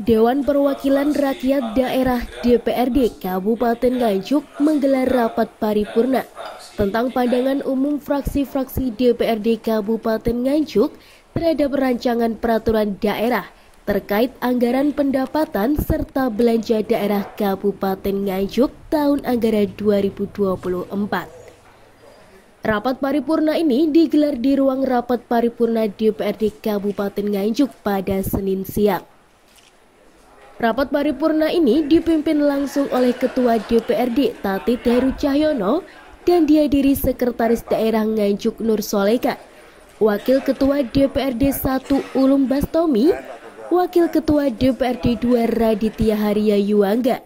Dewan Perwakilan Rakyat Daerah DPRD Kabupaten Nganjuk menggelar rapat paripurna tentang pandangan umum fraksi-fraksi DPRD Kabupaten Nganjuk terhadap rancangan peraturan daerah terkait anggaran pendapatan serta belanja daerah Kabupaten Nganjuk tahun anggaran 2024. Rapat paripurna ini digelar di ruang rapat paripurna DPRD Kabupaten Nganjuk pada Senin siang. Rapat paripurna ini dipimpin langsung oleh Ketua DPRD Tati Heru Cahyono dan dihadiri Sekretaris Daerah Nganjuk Nur Solekan, Wakil Ketua DPRD 1 Ulum Bastomi, Wakil Ketua DPRD 2 Raditya Haria Yuangga,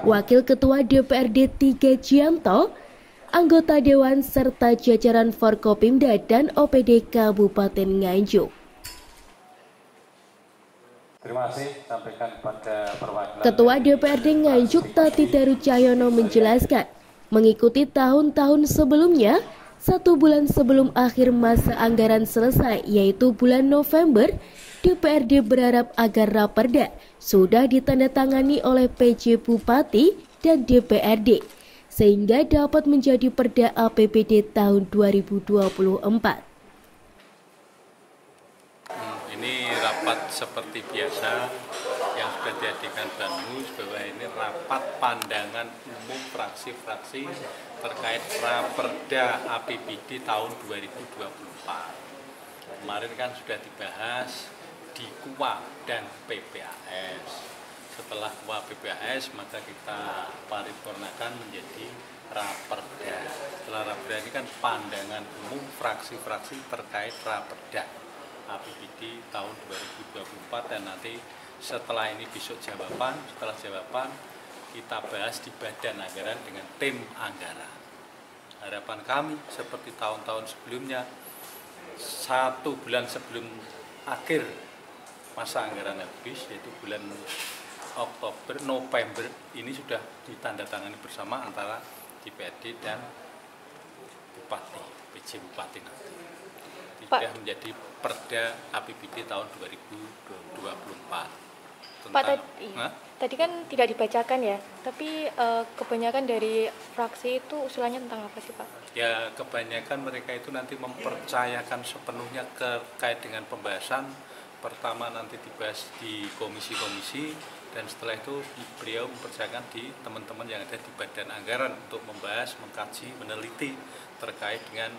Wakil Ketua DPRD 3 Jianto, anggota Dewan serta jajaran Forkopimda dan OPD Kabupaten Nganjuk. Terima kasih sampaikan kepada perwakilan. Ketua DPRD Nganjuk Tati Heru Cahyono menjelaskan, mengikuti tahun-tahun sebelumnya, 1 bulan sebelum akhir masa anggaran selesai, yaitu bulan November, DPRD berharap agar Raperda sudah ditandatangani oleh PJ Bupati dan DPRD, sehingga dapat menjadi Perda APBD tahun 2024. Ini rapat seperti biasa yang sudah diadakan Banmus, bahwa ini rapat pandangan umum fraksi-fraksi terkait Raperda APBD tahun 2024. Kemarin kan sudah dibahas di KUA dan PPAS. Setelah KUA PPAS maka kita paripurnakan menjadi Raperda. Setelah Raperda ini kan pandangan umum fraksi-fraksi terkait Raperda APBD tahun 2024, dan nanti setelah ini besok jawaban, setelah jawaban kita bahas di badan anggaran dengan tim anggaran. Harapan kami seperti tahun-tahun sebelumnya, 1 bulan sebelum akhir masa anggaran habis, yaitu bulan Oktober, November, ini sudah ditandatangani bersama antara DPRD dan Bupati, PJ Bupati nanti. Sudah menjadi Perda APBD tahun 2024. Pak, tadi kan tidak dibacakan ya, tapi kebanyakan dari fraksi itu usulannya tentang apa sih Pak? Ya, kebanyakan mereka itu nanti mempercayakan sepenuhnya terkait dengan pembahasan. Pertama nanti dibahas di komisi-komisi, dan setelah itu beliau mempercayakan di teman-teman yang ada di badan anggaran untuk membahas, mengkaji, meneliti terkait dengan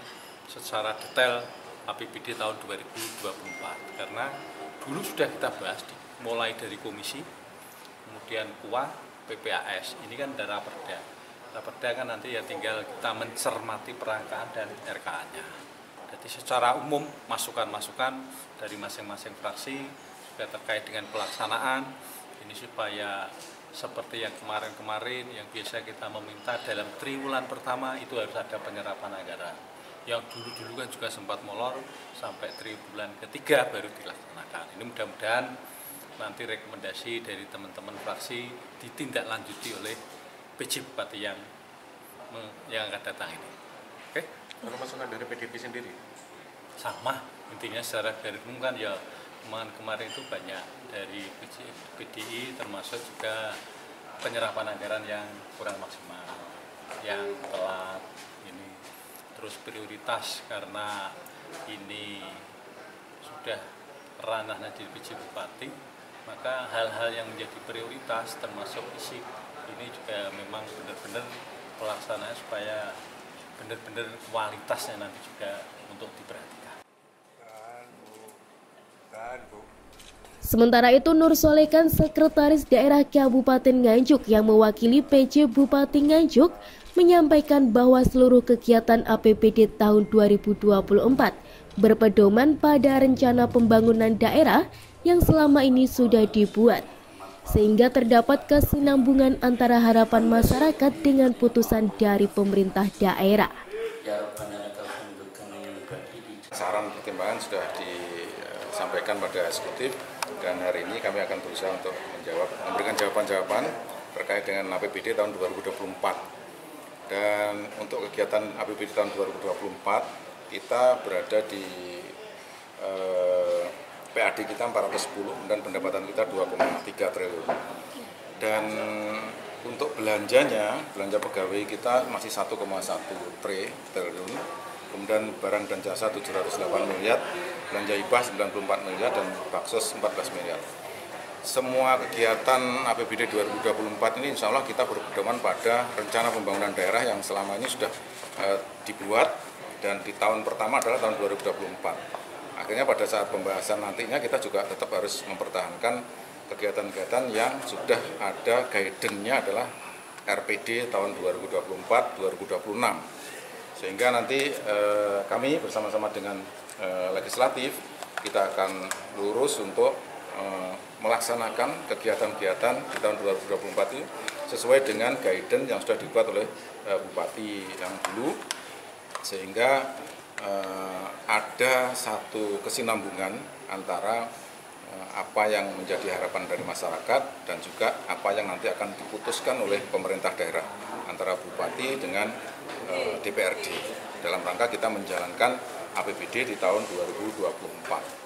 secara detail APBD tahun 2024, karena dulu sudah kita bahas mulai dari komisi, kemudian KUA, PPAS, ini kan ada Raperda. Raperda kan nanti ya tinggal kita mencermati perangkaan dan RKA-nya. Jadi secara umum masukan-masukan dari masing-masing fraksi juga terkait dengan pelaksanaan ini, supaya seperti yang kemarin-kemarin yang biasa kita meminta dalam triwulan pertama itu harus ada penyerapan anggaran. Yang dulu-dulu kan juga sempat molor sampai triwulan ketiga baru dilaksanakan. Ini mudah-mudahan nanti rekomendasi dari teman-teman fraksi ditindaklanjuti oleh PJ Bupati yang akan datang ini. Oke? Kalau masukan dari PDP sendiri? Sama, intinya secara garis umum kan ya kemarin itu banyak dari PDI, termasuk juga penyerapan anggaran yang kurang maksimal, yang telat. Terus prioritas karena ini sudah ranahnya di PJ Bupati, maka hal-hal yang menjadi prioritas termasuk isi ini juga memang benar-benar pelaksanaan supaya benar-benar kualitasnya nanti juga untuk diperhatikan. Sementara itu Nur Solekan, Sekretaris Daerah Kabupaten Nganjuk yang mewakili PJ Bupati Nganjuk, menyampaikan bahwa seluruh kegiatan APBD tahun 2024 berpedoman pada rencana pembangunan daerah yang selama ini sudah dibuat, sehingga terdapat kesinambungan antara harapan masyarakat dengan putusan dari pemerintah daerah. Saran pertimbangan sudah disampaikan pada eksekutif, dan hari ini kami akan berusaha untuk memberikan jawaban-jawaban terkait dengan APBD tahun 2024. Dan untuk kegiatan APBD tahun 2024 kita berada di PAD kita 410 dan pendapatan kita 2,3 triliun. Dan untuk belanjanya, belanja pegawai kita masih 1,1 triliun, kemudian barang dan jasa 708 miliar, belanja hibah 94 miliar, dan baksos 14 miliar. Semua kegiatan APBD 2024 ini insya Allah kita berpedoman pada rencana pembangunan daerah yang selama ini sudah dibuat, dan di tahun pertama adalah tahun 2024. Akhirnya pada saat pembahasan nantinya kita juga tetap harus mempertahankan kegiatan-kegiatan yang sudah ada guidance-nya adalah RPD tahun 2024-2026. Sehingga nanti kami bersama-sama dengan legislatif kita akan lurus untuk melaksanakan kegiatan-kegiatan di tahun 2024 ini sesuai dengan guidance yang sudah dibuat oleh Bupati yang dulu, sehingga ada satu kesinambungan antara apa yang menjadi harapan dari masyarakat dan juga apa yang nanti akan diputuskan oleh pemerintah daerah antara Bupati dengan DPRD dalam rangka kita menjalankan APBD di tahun 2024.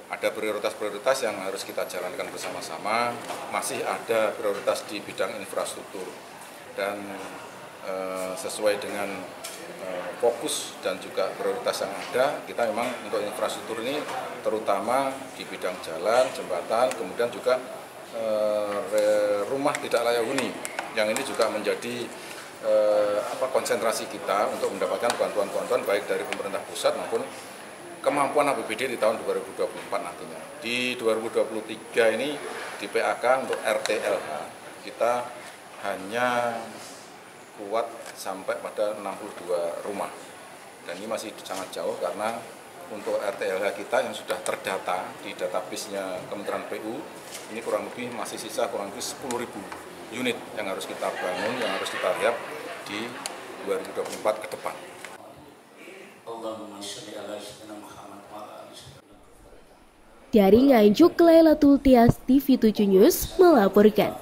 Ada prioritas-prioritas yang harus kita jalankan bersama-sama, masih ada prioritas di bidang infrastruktur, dan sesuai dengan fokus dan juga prioritas yang ada, kita memang untuk infrastruktur ini terutama di bidang jalan, jembatan, kemudian juga rumah tidak layak huni, yang ini juga menjadi konsentrasi kita untuk mendapatkan bantuan-bantuan baik dari pemerintah pusat maupun kemampuan APBD di tahun 2024 nantinya. Di 2023 ini di PAK untuk RTLH kita hanya kuat sampai pada 62 rumah. Dan ini masih sangat jauh karena untuk RTLH kita yang sudah terdata di database-nya Kementerian PU, ini kurang lebih masih sisa kurang lebih 10.000 unit yang harus kita bangun, yang harus kita lihat di 2024 ke depan. Dari Nganjuk, Lailatul Tias, TV7 News melaporkan.